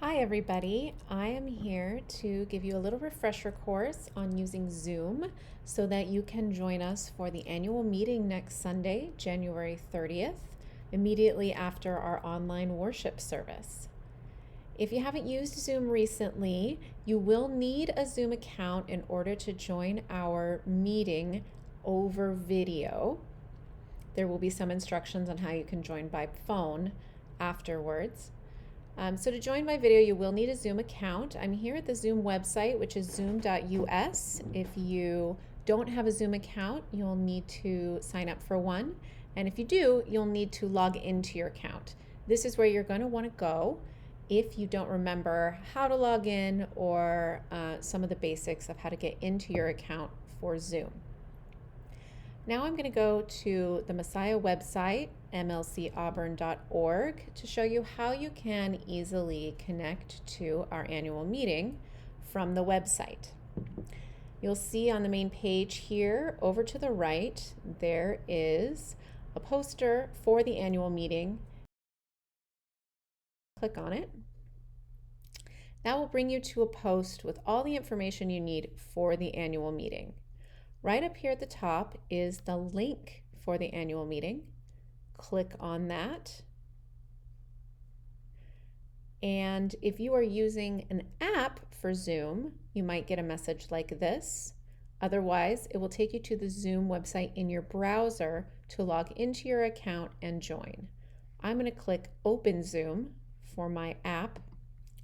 Hi everybody, I am here to give you a little refresher course on using Zoom so that you can join us for the annual meeting next Sunday, January 30th, immediately after our online worship service. If you haven't used Zoom recently, you will need a Zoom account in order to join our meeting over video. There will be some instructions on how you can join by phone afterwards. So to join my video, you will need a Zoom account. I'm here at the Zoom website, which is zoom.us. If you don't have a Zoom account, you'll need to sign up for one. And if you do, you'll need to log into your account. This is where you're going to want to go if you don't remember how to log in or some of the basics of how to get into your account for Zoom. Now I'm going to go to the Messiah website, mlcauburn.org, to show you how you can easily connect to our annual meeting from the website. You'll see on the main page here, over to the right, there is a poster for the annual meeting. Click on it. That will bring you to a post with all the information you need for the annual meeting. Right up here at the top is the link for the annual meeting. Click on that. And if you are using an app for Zoom, you might get a message like this. Otherwise, it will take you to the Zoom website in your browser to log into your account and join. I'm going to click Open Zoom for my app.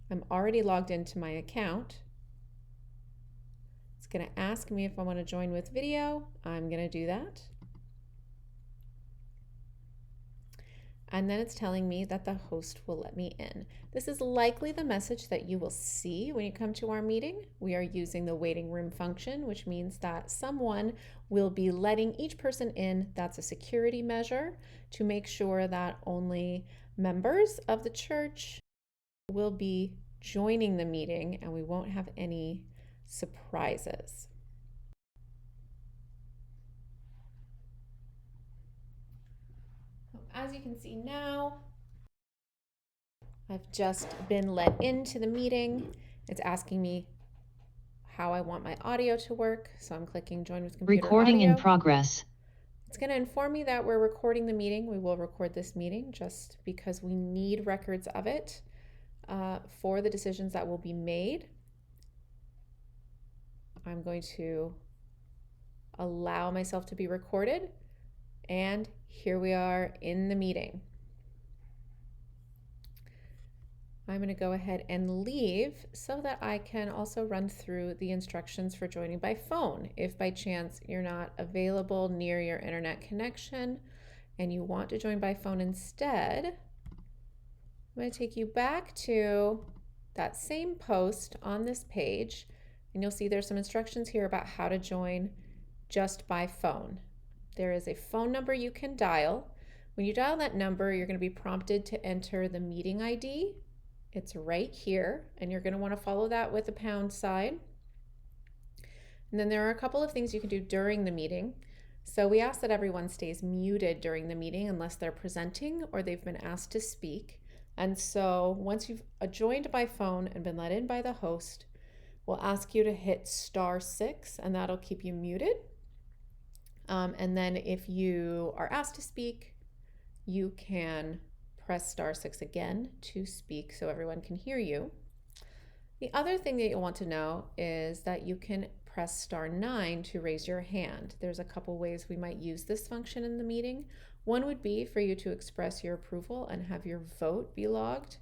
I'm already logged into my account. It's going to ask me if I want to join with video. I'm going to do that. And then it's telling me that the host will let me in. This is likely the message that you will see when you come to our meeting. We are using the waiting room function, which means that someone will be letting each person in. That's a security measure to make sure that only members of the church will be joining the meeting and we won't have any surprises. As you can see now, I've just been let into the meeting. It's asking me how I want my audio to work, so I'm clicking Join with Computer Recording Audio. in progress. It's going to inform me that we're recording the meeting. We will record this meeting just because we need records of it for the decisions that will be made. I'm going to allow myself to be recorded, and here we are in the meeting. I'm going to go ahead and leave so that I can also run through the instructions for joining by phone. If by chance you're not available near your internet connection and you want to join by phone instead, I'm going to take you back to that same post on this page, and you'll see there's some instructions here about how to join just by phone. There is a phone number you can dial. When you dial that number, you're going to be prompted to enter the meeting ID. It's right here, and you're going to want to follow that with a pound sign. And then there are a couple of things you can do during the meeting. So we ask that everyone stays muted during the meeting unless they're presenting or they've been asked to speak. And so once you've joined by phone and been let in by the host, we'll ask you to hit *6, and that'll keep you muted. And then if you are asked to speak, you can press *6 again to speak so everyone can hear you. The other thing that you'll want to know is that you can press *9 to raise your hand. There's a couple ways we might use this function in the meeting. One would be for you to express your approval and have your vote be logged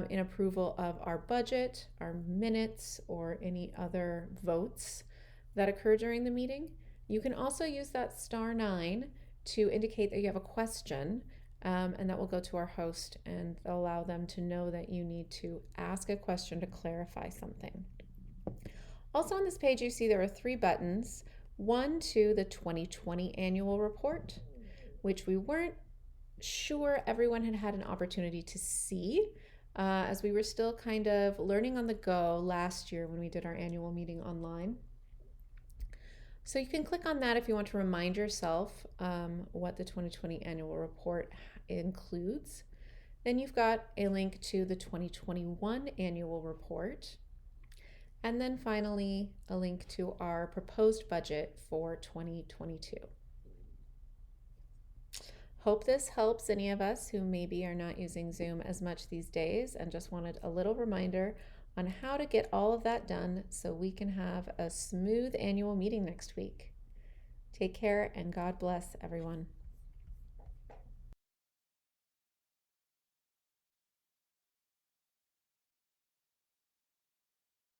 in approval of our budget, our minutes, or any other votes that occur during the meeting. You can also use that *9 to indicate that you have a question, and that will go to our host and allow them to know that you need to ask a question to clarify something. Also on this page, you see there are 3 buttons. One to the 2020 annual report, which we weren't sure everyone had had an opportunity to see, as we were still kind of learning on the go last year when we did our annual meeting online. So you can click on that if you want to remind yourself what the 2020 annual report includes. Then you've got a link to the 2021 annual report. And then finally, a link to our proposed budget for 2022. Hope this helps any of us who maybe are not using Zoom as much these days, and just wanted a little reminder on how to get all of that done so we can have a smooth annual meeting next week. Take care and God bless everyone.